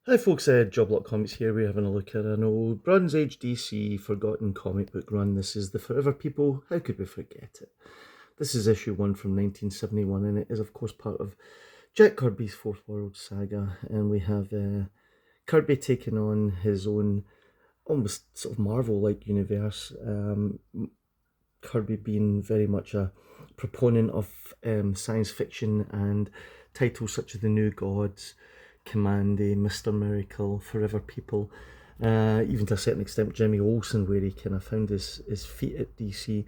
Hi folks, Job Comics here. We're having a look at an old Bronze Age DC forgotten comic book run. This is The Forever People. How could we forget it? This is issue 1 from 1971, and it is of course part of Jack Kirby's Fourth World Saga. And we have Kirby taking on his own almost sort of Marvel-like universe. Kirby being very much a proponent of science fiction and titles such as The New Gods, Commandy, Mr. Miracle, Forever People, even to a certain extent Jimmy Olsen, where he kind of found his feet at DC,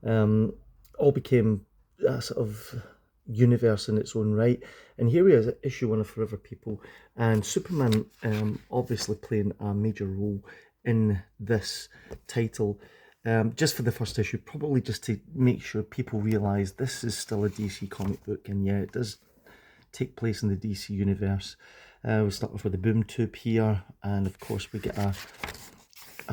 all became a sort of universe in its own right. And here he is at issue 1 of Forever People, and Superman obviously playing a major role in this title. Just for the first issue, probably just to make sure people realise this is still a DC comic book, and yeah, it does take place in the DC universe. We start off with the boom tube here, and of course we get a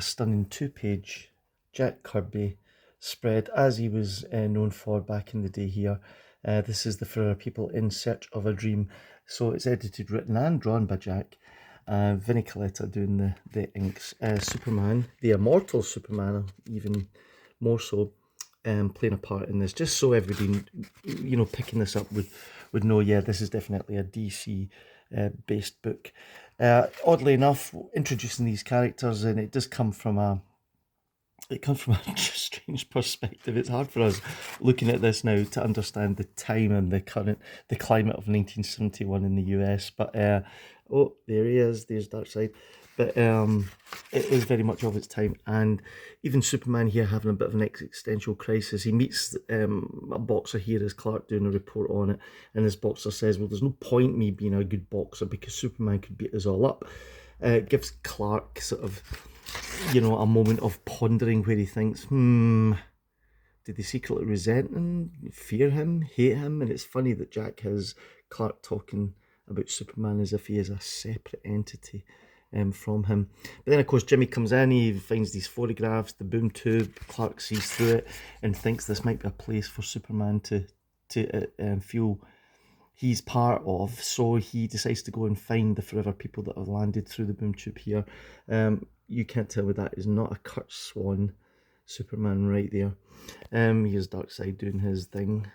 stunning 2-page Jack Kirby spread, as he was known for back in the day here. This is the Forever People in Search of a Dream. So it's edited, written and drawn by Jack. Vinnie Coletta doing the inks. Superman, the immortal Superman, even more so, playing a part in this, just so everybody, picking this up would know, yeah, this is definitely a DC based book. Oddly enough, introducing these characters, and it does come from a strange perspective. It's hard for us looking at this now to understand the time and the climate of 1971 in the US. But oh, there he is. There's Darkseid. But it is very much of its time, and even Superman here having a bit of an existential crisis. He meets a boxer here as Clark doing a report on it, and this boxer says, well, there's no point me being a good boxer because Superman could beat us all up. It gives Clark sort of, a moment of pondering where he thinks, did they secretly resent him, fear him, hate him? And it's funny that Jack has Clark talking about Superman as if he is a separate entity from him. But then, of course, Jimmy comes in, he finds these photographs, the boom tube. Clark sees through it and thinks this might be a place for Superman to feel he's part of. So he decides to go and find the Forever People that have landed through the boom tube here. You can't tell me that is not a Kurt Swan Superman right there. Here's Darkseid doing his thing.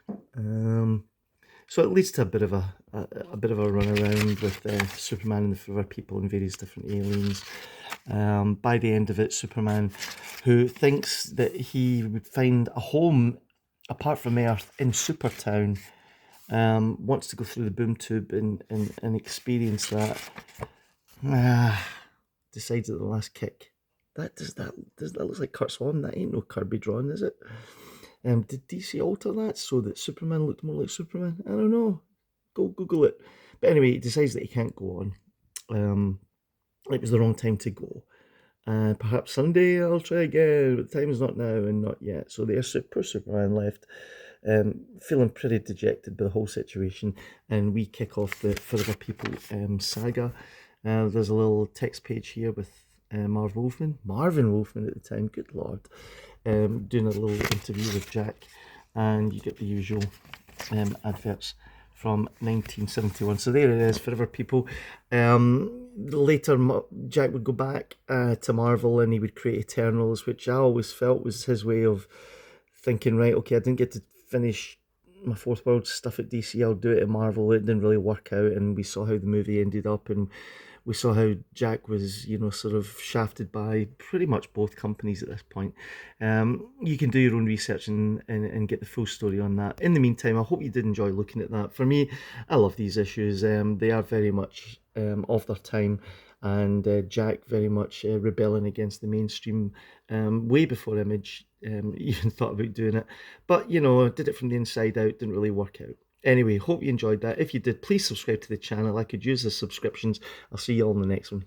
So it leads to a bit of a run around with Superman and the Forever People and various different aliens. By the end of it, Superman, who thinks that he would find a home apart from Earth in Supertown, wants to go through the boom tube and experience that. Decides at the last kick. Does that look like Kurt Swan? That ain't no Kirby drawing, is it? Did DC alter that so that Superman looked more like Superman? I don't know. Go Google it. But anyway, he decides that he can't go on. It was the wrong time to go. Perhaps someday I'll try again, but the time is not now and not yet. So there's poor Superman left, feeling pretty dejected by the whole situation. And we kick off the Forever People saga. There's a little text page here with Marvin Wolfman at the time, good lord, doing a little interview with Jack, and you get the usual adverts from 1971. So there it is, Forever People. Later, Jack would go back to Marvel and he would create Eternals, which I always felt was his way of thinking, right, okay, I didn't get to finish my Fourth World stuff at DC, I'll do it at Marvel. It didn't really work out, and we saw how the movie ended up, and we saw how Jack was, sort of shafted by pretty much both companies at this point. You can do your own research and get the full story on that. In the meantime, I hope you did enjoy looking at that. For me, I love these issues. They are very much of their time, and Jack very much rebelling against the mainstream way before Image even thought about doing it. But, did it from the inside out, didn't really work out. Anyway, hope you enjoyed that. If you did, please subscribe to the channel. I could use the subscriptions. I'll see you all in the next one.